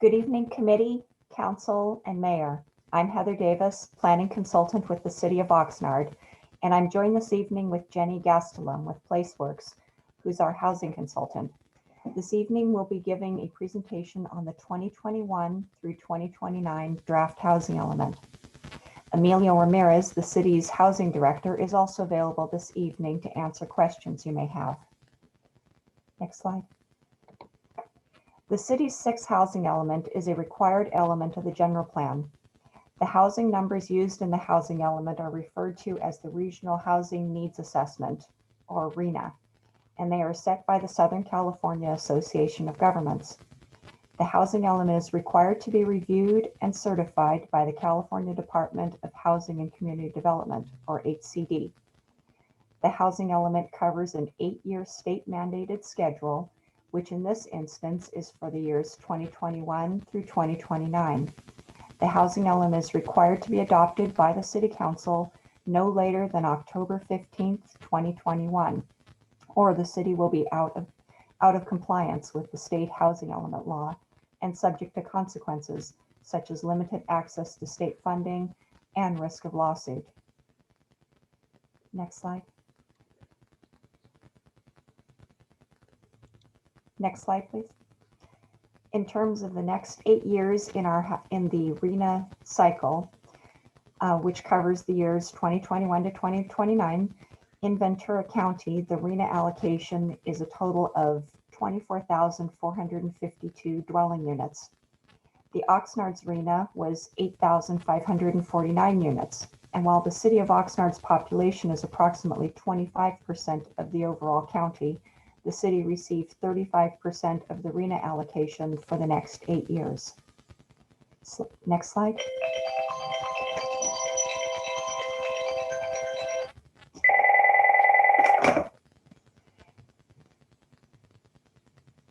Good evening, committee, council, and mayor. I'm Heather Davis, planning consultant with the city of Oxnard, and I'm joined this evening with Jenny Gastelum with Placeworks, who's our housing consultant. This evening, we'll be giving a presentation on the 2021 through 2029 draft housing element. Emilio Ramirez, the city's housing director, is also available this evening to answer questions you may have. Next slide. The city's sixth housing element is a required element of the general plan. The housing numbers used in the housing element are referred to as the Regional Housing Needs Assessment, or RHNA, and they are set by the Southern California Association of Governments. The housing element is required to be reviewed and certified by the California Department of Housing and Community Development, or HCD. The housing element covers an 8-year state-mandated schedule, which in this instance is for the years 2021 through 2029. The housing element is required to be adopted by the City Council no later than October 15th, 2021, or the city will be out of compliance with the state housing element law and subject to consequences such as limited access to state funding and risk of lawsuit. Next slide. Next slide, please. In terms of the next 8 years in the RHNA cycle, which covers the years 2021 to 2029, in Ventura County, the RHNA allocation is a total of 24,452 dwelling units. The Oxnard's RHNA was 8,549 units. And while the city of Oxnard's population is approximately 25% of the overall county, the city received 35% of the RHNA allocation for the next 8 years. So, next slide.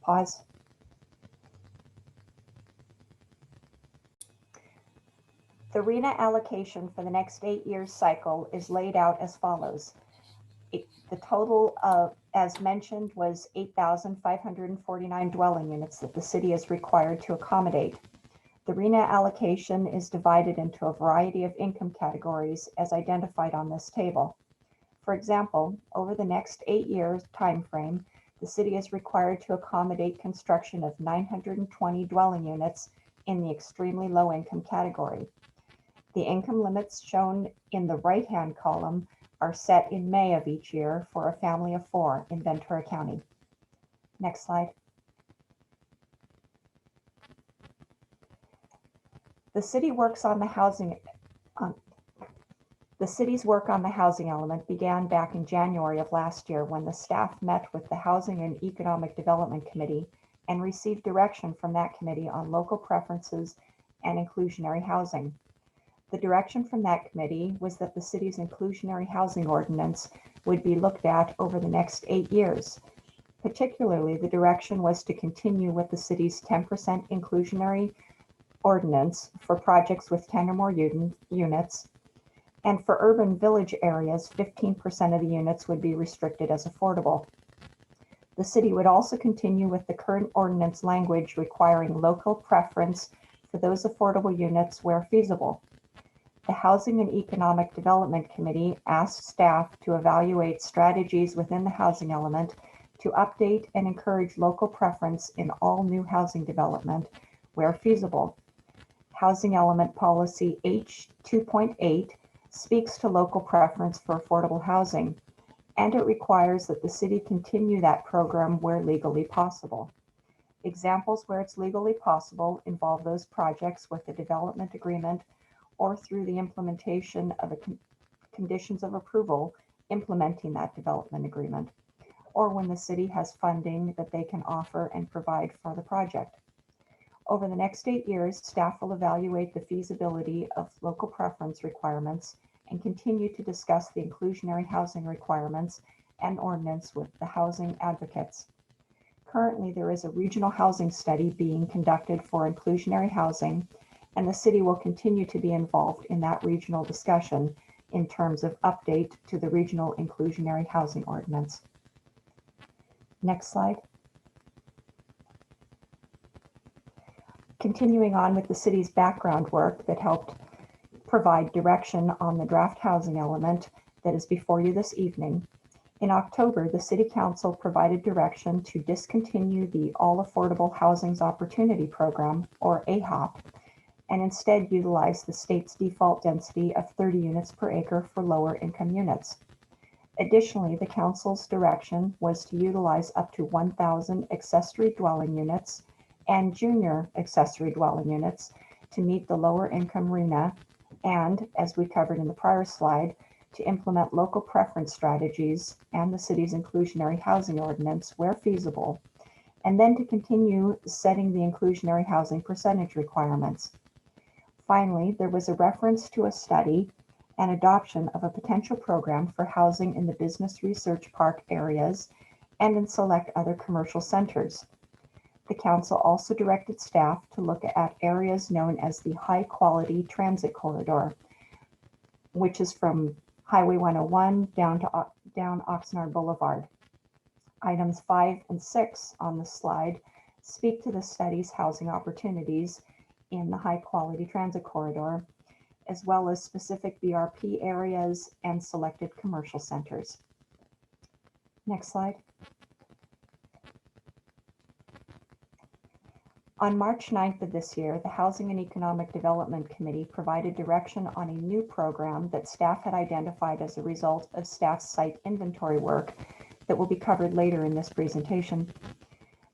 Pause. The RHNA allocation for the next 8 years cycle is laid out as follows. The total of, as mentioned, was 8,549 dwelling units that the city is required to accommodate. The RHNA allocation is divided into a variety of income categories as identified on this table. For example, over the next 8 years time frame, the city is required to accommodate construction of 920 dwelling units in the extremely low income category. The income limits shown in the right-hand column are set in May of each year for a family of 4 in Ventura County. Next slide. The city's work on the housing element began back in January of last year when the staff met with the Housing and Economic Development Committee and received direction from that committee on local preferences and inclusionary housing. The direction from that committee was that the city's inclusionary housing ordinance would be looked at over the next 8 years. Particularly, the direction was to continue with the city's 10% inclusionary ordinance for projects with 10 or more units, and for urban village areas, 15% of the units would be restricted as affordable. The city would also continue with the current ordinance language requiring local preference for those affordable units where feasible. The Housing and Economic Development Committee asked staff to evaluate strategies within the housing element to update and encourage local preference in all new housing development where feasible. Housing Element Policy H2.8 speaks to local preference for affordable housing, and it requires that the city continue that program where legally possible. Examples where it's legally possible involve those projects with a development agreement or through the implementation of conditions of approval implementing that development agreement, or when the city has funding that they can offer and provide for the project. Over the next 8 years, staff will evaluate the feasibility of local preference requirements and continue to discuss the inclusionary housing requirements and ordinance with the housing advocates. Currently, there is a regional housing study being conducted for inclusionary housing, and the city will continue to be involved in that regional discussion in terms of update to the regional inclusionary housing ordinance. Next slide. Continuing on with the city's background work that helped provide direction on the draft housing element that is before you this evening, in October, the City Council provided direction to discontinue the All Affordable Housing's Opportunity Program, or AHOP, and instead utilize the state's default density of 30 units per acre for lower income units. Additionally, the Council's direction was to utilize up to 1,000 accessory dwelling units and junior accessory dwelling units to meet the lower income RHNA, and, as we covered in the prior slide, to implement local preference strategies and the city's inclusionary housing ordinance where feasible, and then to continue setting the inclusionary housing percentage requirements. Finally, there was a reference to a study and adoption of a potential program for housing in the Business Research Park areas and in select other commercial centers. The Council also directed staff to look at areas known as the High Quality Transit Corridor, which is from Highway 101 down Oxnard Boulevard. Items 5 and 6 on the slide speak to the study's housing opportunities in the High Quality Transit Corridor, as well as specific BRP areas and selected commercial centers. Next slide. On March 9th of this year, the Housing and Economic Development Committee provided direction on a new program that staff had identified as a result of staff's site inventory work that will be covered later in this presentation.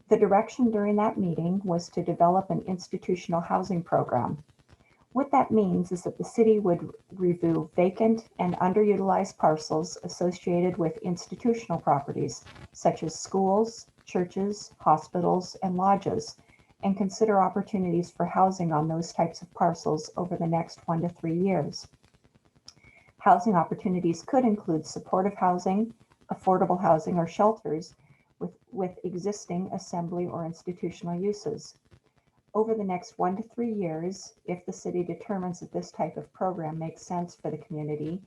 The direction during that meeting was to develop an institutional housing program. What that means is that the city would review vacant and underutilized parcels associated with institutional properties, such as schools, churches, hospitals, and lodges, and consider opportunities for housing on those types of parcels over the next 1 to 3 years. Housing opportunities could include supportive housing, affordable housing, or shelters with existing assembly or institutional uses. Over the next 1 to 3 years, if the city determines that this type of program makes sense for the community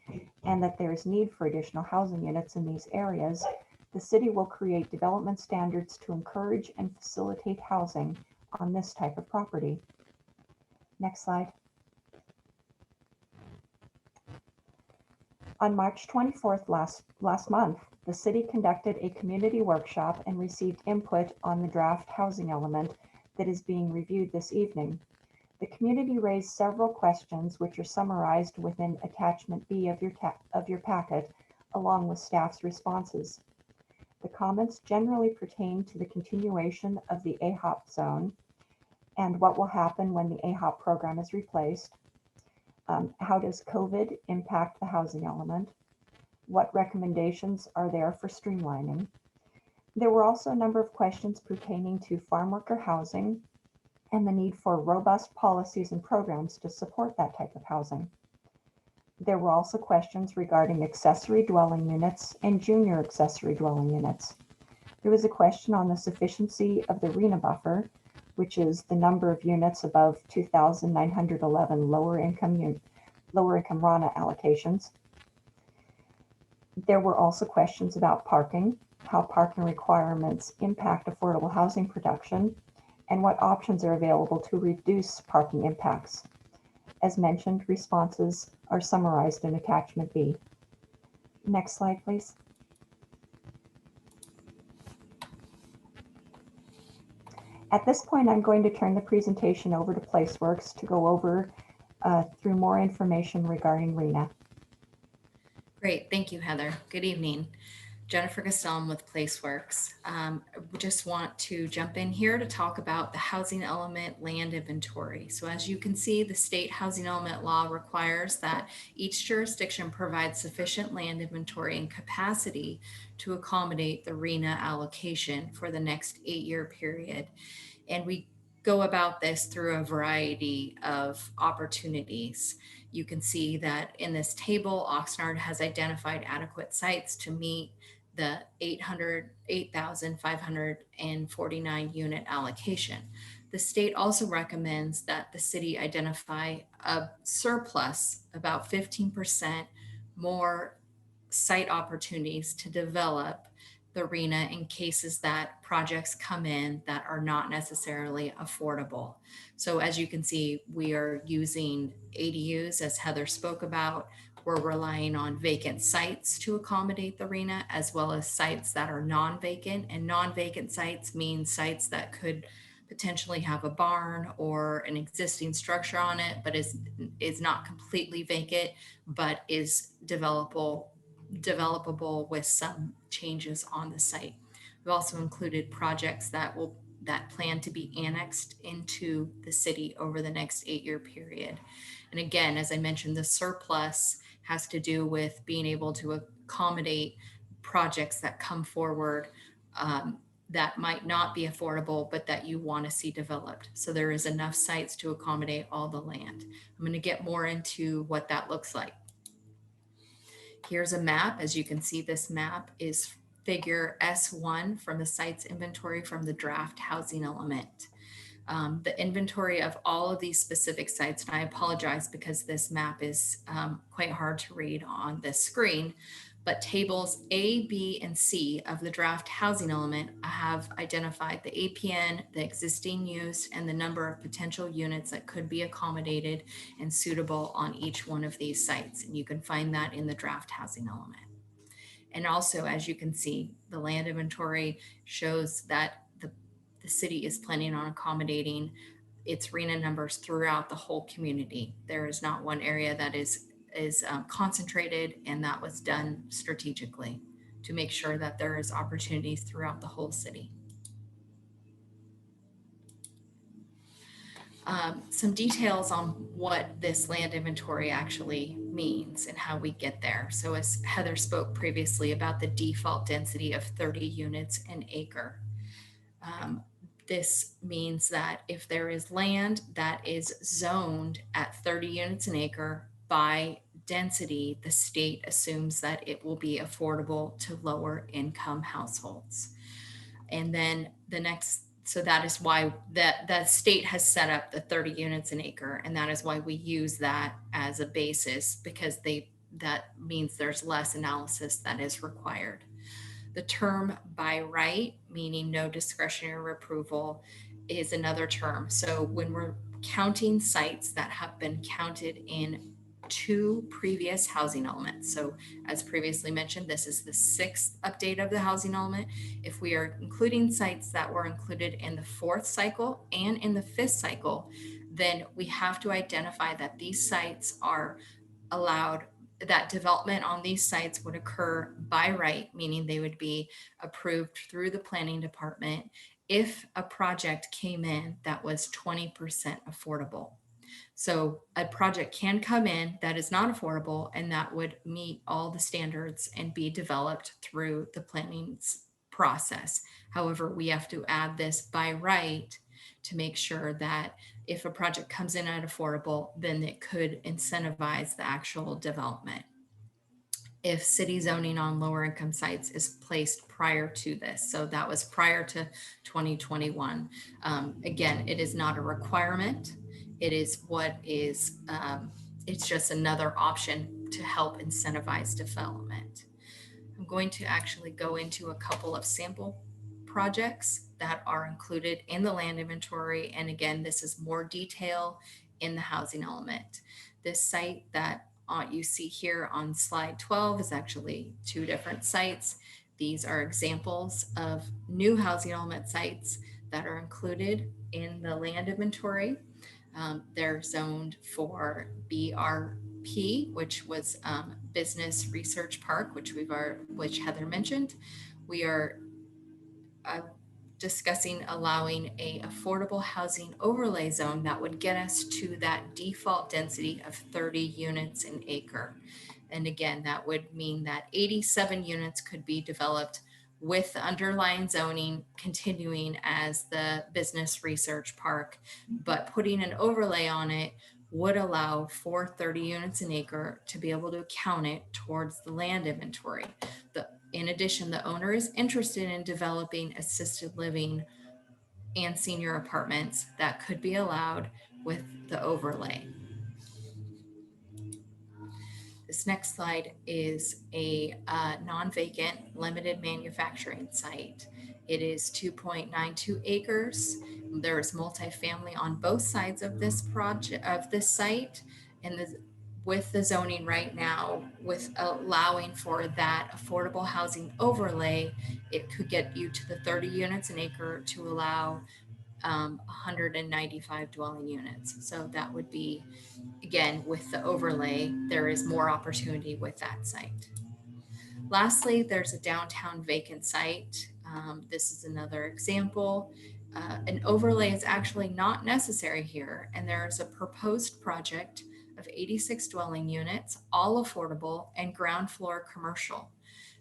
and that there is need for additional housing units in these areas, the city will create development standards to encourage and facilitate housing on this type of property. Next slide. On March 24th last month, the city conducted a community workshop and received input on the draft housing element that is being reviewed this evening. The community raised several questions which are summarized within attachment B of your packet, along with staff's responses. The comments generally pertain to the continuation of the AHOP zone and what will happen when the AHOP program is replaced. How does COVID impact the housing element? What recommendations are there for streamlining? There were also a number of questions pertaining to farm worker housing and the need for robust policies and programs to support that type of housing. There were also questions regarding accessory dwelling units and junior accessory dwelling units. There was a question on the sufficiency of the RHNA buffer, which is the number of units above 2,911 lower income RHNA allocations. There were also questions about parking, how parking requirements impact affordable housing production, and what options are available to reduce parking impacts. As mentioned, responses are summarized in attachment B. Next slide, please. At this point, I'm going to turn the presentation over to Placeworks to go over through more information regarding RHNA. Great, thank you, Heather. Good evening. Jennifer Gastelum with Placeworks. We just want to jump in here to talk about the housing element land inventory. So as you can see, the state housing element law requires that each jurisdiction provide sufficient land inventory and capacity to accommodate the RHNA allocation for the next 8-year period. And we go about this through a variety of opportunities. You can see that in this table, Oxnard has identified adequate sites to meet the 8,549 unit allocation. The state also recommends that the city identify a surplus, about 15% more site opportunities to develop the the arena in cases that projects come in that are not necessarily affordable. So as you can see, we are using ADUs, as Heather spoke about. We're relying on vacant sites to accommodate the arena, as well as sites that are non-vacant. And non-vacant sites mean sites that could potentially have a barn or an existing structure on it, but is not completely vacant, but is developable with some changes on the site. We've also included projects that plan to be annexed into the city over the next 8-year period. And again, as I mentioned, the surplus has to do with being able to accommodate projects that come forward that might not be affordable, but that you want to see developed. So there is enough sites to accommodate all the land. I'm going to get more into what that looks like. Here's a map. As you can see, this map is figure S1 from the sites inventory from the draft housing element. The inventory of all of these specific sites, and I apologize because this map is quite hard to read on this screen, but tables A, B, and C of the draft housing element have identified the APN, the existing use, and the number of potential units that could be accommodated and suitable on each one of these sites. And you can find that in the draft housing element. And also, as you can see, the land inventory shows that the city is planning on accommodating its arena numbers throughout the whole community. There is not one area that is concentrated, and that was done strategically to make sure that there is opportunities throughout the whole city. Some details on what this land inventory actually means and how we get there. So as Heather spoke previously about the default density of 30 units an acre. This means that if there is land that is zoned at 30 units an acre by density, the state assumes that it will be affordable to lower income households. And then the next, so that is why that state has set up the 30 units an acre. And that is why we use that as a basis, because that means there's less analysis that is required. The term by right, meaning no discretionary approval, is another term. So when we're counting sites that have been counted in 2 previous housing elements. So as previously mentioned, this is the 6th update of the housing element. If we are including sites that were included in the 4th cycle and in the 5th cycle, then we have to identify that these sites are allowed, that development on these sites would occur by right, meaning they would be approved through the planning department if a project came in that was 20% affordable. So a project can come in that is not affordable, and that would meet all the standards and be developed through the planning process. However, we have to add this by right to make sure that if a project comes in at affordable, then it could incentivize the actual development. If city zoning on lower income sites is placed prior to this, so that was prior to 2021. Again, it is not a requirement. It is what is, it's just another option to help incentivize development. I'm going to actually go into a couple of sample projects that are included in the land inventory. And again, this is more detail in the housing element. This site that you see here on slide 12 is actually 2 different sites. These are examples of new housing element sites that are included in the land inventory. They're zoned for BRP, which was Business Research Park, which Heather mentioned. We are discussing allowing a affordable housing overlay zone that would get us to that default density of 30 units an acre. And again, that would mean that 87 units could be developed with the underlying zoning continuing as the business research park, but putting an overlay on it would allow for 30 units an acre to be able to count it towards the land inventory. In addition, the owner is interested in developing assisted living and senior apartments that could be allowed with the overlay. This next slide is a non-vacant limited manufacturing site. It is 2.92 acres. There is multifamily on both sides of this project, of this site, and with the zoning right now, with allowing for that affordable housing overlay, it could get you to the 30 units an acre to allow 195 dwelling units. So that would be, again, with the overlay, there is more opportunity with that site. Lastly, there's a downtown vacant site. This is another example. An overlay is actually not necessary here, and there's a proposed project of 86 dwelling units, all affordable and ground floor commercial.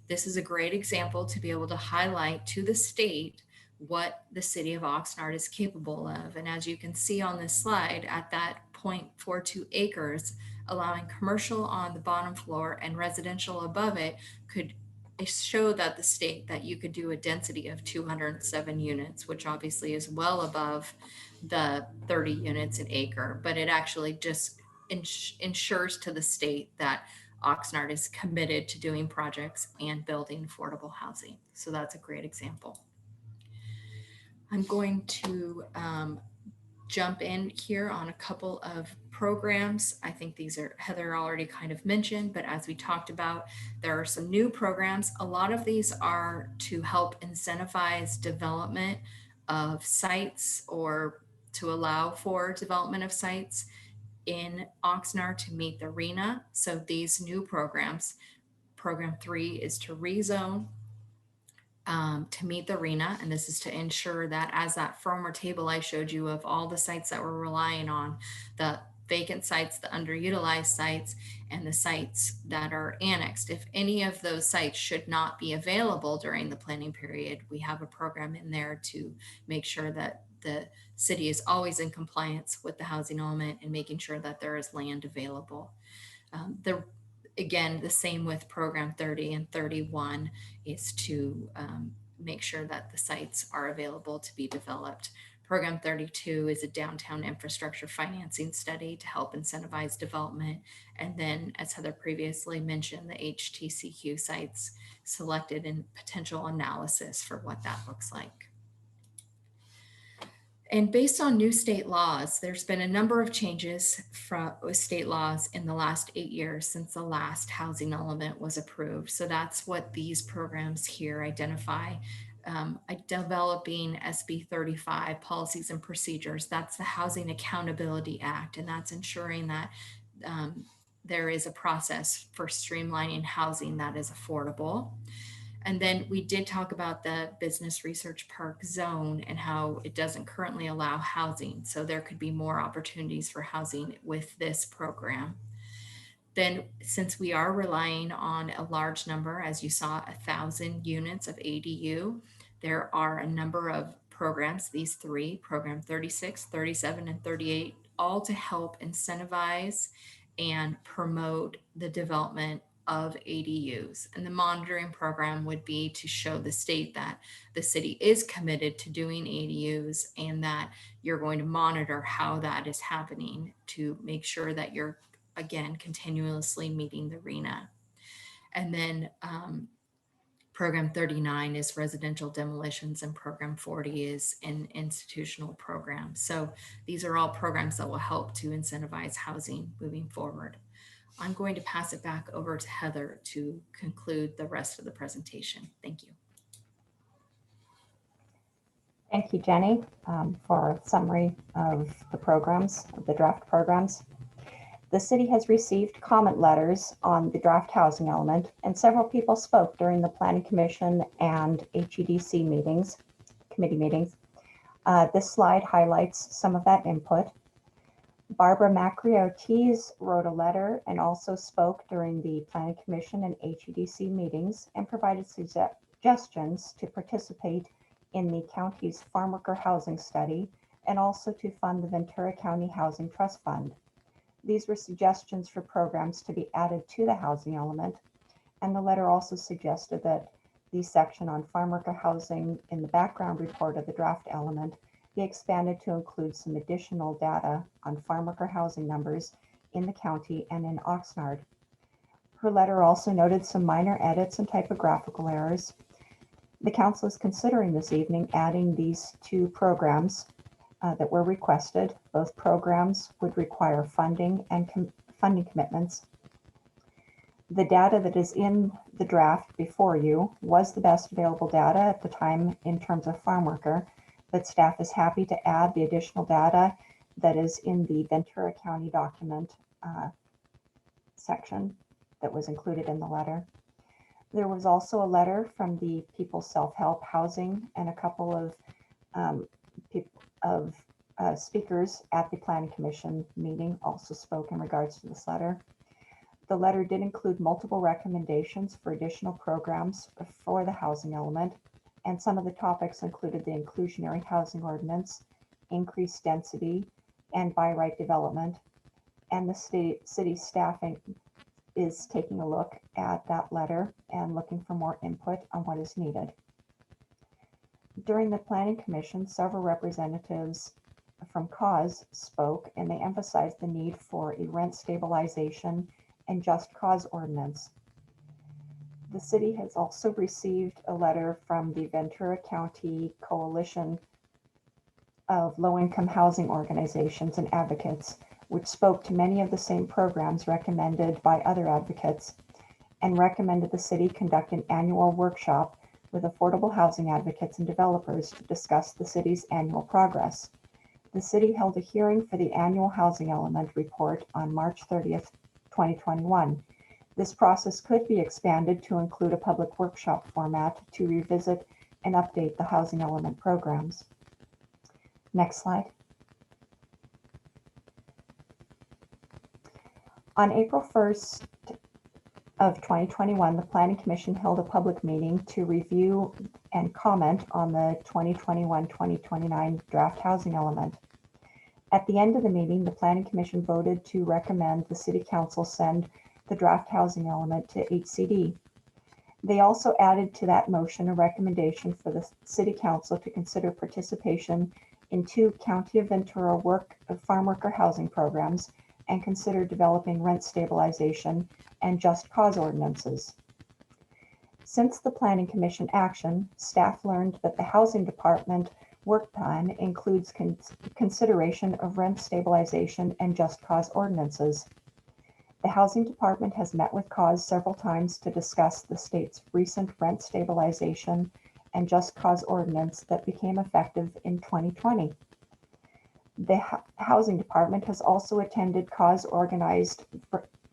This is a great example to be able to highlight to the state what the city of Oxnard is capable of. And as you can see on this slide, at that 0.42 acres, allowing commercial on the bottom floor and residential above it could show that the state that you could do a density of 207 units, which obviously is well above the 30 units an acre, but it actually just ensures to the state that Oxnard is committed to doing projects and building affordable housing. So that's a great example. I'm going to jump in here on a couple of programs. I think these are Heather already kind of mentioned, but as we talked about, there are some new programs. A lot of these are to help incentivize development of sites or to allow for development of sites in Oxnard to meet the RENA. So these new programs, program 3 is to rezone to meet the RENA, and this is to ensure that, as that former table I showed you of all the sites that we're relying on, the vacant sites, the underutilized sites, and the sites that are annexed, if any of those sites should not be available during the planning period, we have a program in there to make sure that the city is always in compliance with the housing element and making sure that there is land available. Again, the same with program 30 and 31 is to make sure that the sites are available to be developed. Program 32 is a downtown infrastructure financing study to help incentivize development. And then, as Heather previously mentioned, the HTCQ sites selected in potential analysis for what that looks like. And based on new state laws, there's been a number of changes from state laws in the last 8 years since the last housing element was approved. So that's what these programs here identify. Developing SB 35 policies and procedures. That's the Housing Accountability Act, and that's ensuring that there is a process for streamlining housing that is affordable. And then we did talk about the business research park zone and how it doesn't currently allow housing. So there could be more opportunities for housing with this program. Then, since we are relying on a large number, as you saw, 1,000 units of ADU, there are a number of programs, these three, program 36, 37, and 38, all to help incentivize and promote the development of ADUs. And the monitoring program would be to show the state that the city is committed to doing ADUs and that you're going to monitor how that is happening to make sure that you're, again, continuously meeting the RENA. And then program 39 is residential demolitions, and program 40 is an institutional program. So these are all programs that will help to incentivize housing moving forward. I'm going to pass it back over to Heather to conclude the rest of the presentation. Thank you. Thank you, Jenny, for a summary of the programs, of the draft programs. The city has received comment letters on the draft housing element, and several people spoke during the Planning Commission and HEDC committee meetings. This slide highlights some of that input. Barbara Macri-Ortiz wrote a letter and also spoke during the Planning Commission and HEDC meetings and provided suggestions to participate in the county's farm worker housing study and also to fund the Ventura County Housing Trust Fund. These were suggestions for programs to be added to the housing element, and the letter also suggested that the section on farm worker housing in the background report of the draft element be expanded to include some additional data on farm worker housing numbers in the county and in Oxnard. Her letter also noted some minor edits and typographical errors. The council is considering this evening adding these two programs that were requested. Both programs would require funding and funding commitments. The data that is in the draft before you was the best available data at the time in terms of farm worker, but staff is happy to add the additional data that is in the Ventura County document section that was included in the letter. There was also a letter from the People's Self-Help Housing, and a couple of speakers at the Planning Commission meeting also spoke in regards to this letter. The letter did include multiple recommendations for additional programs for the housing element, and some of the topics included the inclusionary housing ordinance, increased density, and by right development. And the city staffing is taking a look at that letter and looking for more input on what is needed. During the Planning Commission, several representatives from cause spoke, and they emphasized the need for a rent stabilization and just cause ordinance. The city has also received a letter from the Ventura County Coalition of Low-Income Housing Organizations and Advocates, which spoke to many of the same programs recommended by other advocates, and recommended the city conduct an annual workshop with affordable housing advocates and developers to discuss the city's annual progress. The city held a hearing for the annual housing element report on March 30th, 2021. This process could be expanded to include a public workshop format to revisit and update the housing element programs. Next slide. On April 1st of 2021, the Planning Commission held a public meeting to review and comment on the 2021-2029 draft housing element. At the end of the meeting, the Planning Commission voted to recommend the City Council send the draft housing element to HCD. They also added to that motion a recommendation for the City Council to consider participation in 2 County of Ventura farm worker housing programs and consider developing rent stabilization and just cause ordinances. Since the Planning Commission action, staff learned that the Housing Department work plan includes consideration of rent stabilization and just cause ordinances. The Housing Department has met with cause several times to discuss the state's recent rent stabilization and just cause ordinance that became effective in 2020. The Housing Department has also attended cause organized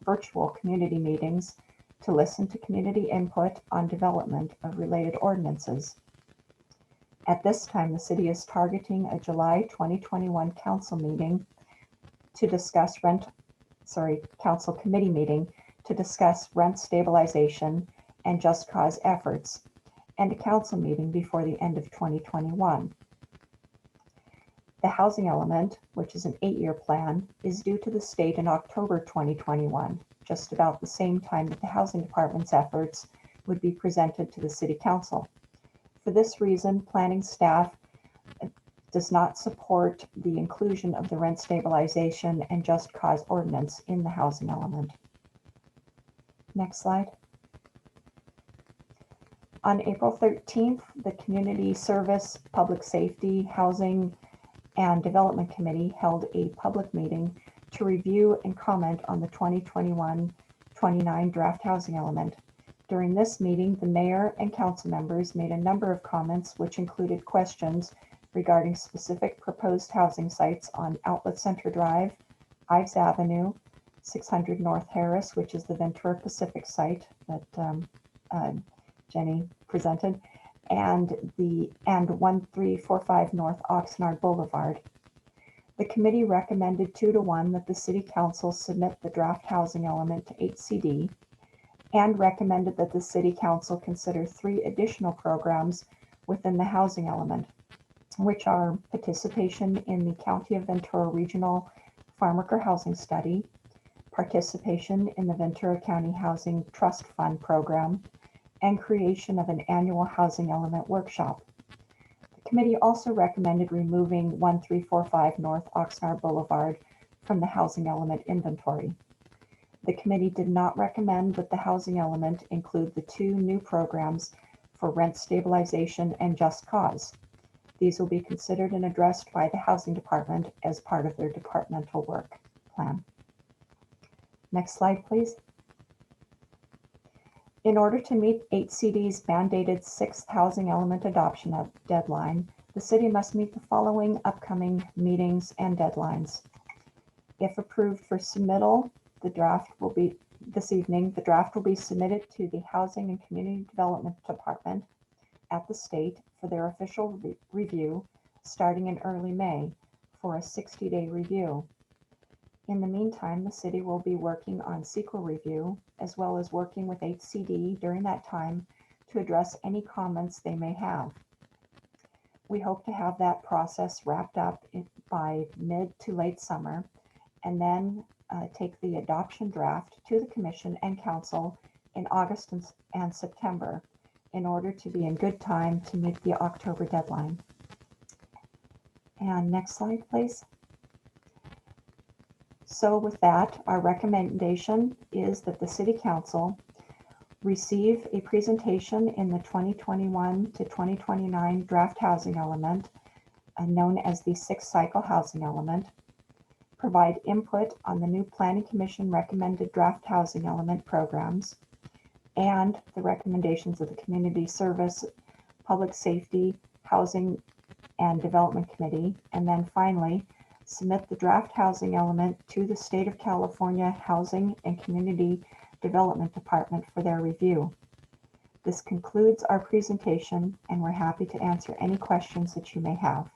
virtual community meetings to listen to community input on development of related ordinances. At this time, the city is targeting a July 2021 council meeting to discuss council committee meeting to discuss rent stabilization and just cause efforts, and a council meeting before the end of 2021. The housing element, which is an 8-year plan, is due to the state in October 2021, just about the same time that the Housing Department's efforts would be presented to the City Council. For this reason, planning staff does not support the inclusion of the rent stabilization and just cause ordinance in the housing element. Next slide. On April 13th, the Community Service, Public Safety, Housing, and Development Committee held a public meeting to review and comment on the 2021-29 draft housing element. During this meeting, the mayor and council members made a number of comments which included questions regarding specific proposed housing sites on Outlet Center Drive, Ives Avenue, 600 North Harris, which is the Ventura Pacific site that Jenny presented, and 1345 North Oxnard Boulevard. The committee recommended 2-1 that the City Council submit the draft housing element to HCD, and recommended that the City Council consider 3 additional programs within the housing element, which are participation in the County of Ventura Regional Farmworker Housing Study, participation in the Ventura County Housing Trust Fund program, and creation of an annual housing element workshop. The committee also recommended removing 1345 North Oxnard Boulevard from the housing element inventory. The committee did not recommend that the housing element include the two new programs for rent stabilization and just cause. These will be considered and addressed by the housing department as part of their departmental work plan. Next slide, please. In order to meet HCD's mandated 6th housing element adoption deadline, the city must meet the following upcoming meetings and deadlines. If approved for submittal, the draft will be this evening. The draft will be submitted to the Housing and Community Development Department at the state for their official review starting in early May for a 60-day review. In the meantime, the city will be working on CEQA review as well as working with HCD during that time to address any comments they may have. We hope to have that process wrapped up by mid to late summer and then take the adoption draft to the Commission and Council in August and September in order to be in good time to meet the October deadline. And next slide, please. So with that, our recommendation is that the City Council receive a presentation in the 2021 to 2029 draft housing element, known as the 6th cycle housing element, provide input on the new Planning Commission recommended draft housing element programs, and the recommendations of the Community Service, Public Safety, Housing and Development Committee, and then finally, submit the draft housing element to the State of California Housing and Community Development Department for their review. This concludes our presentation, and we're happy to answer any questions that you may have.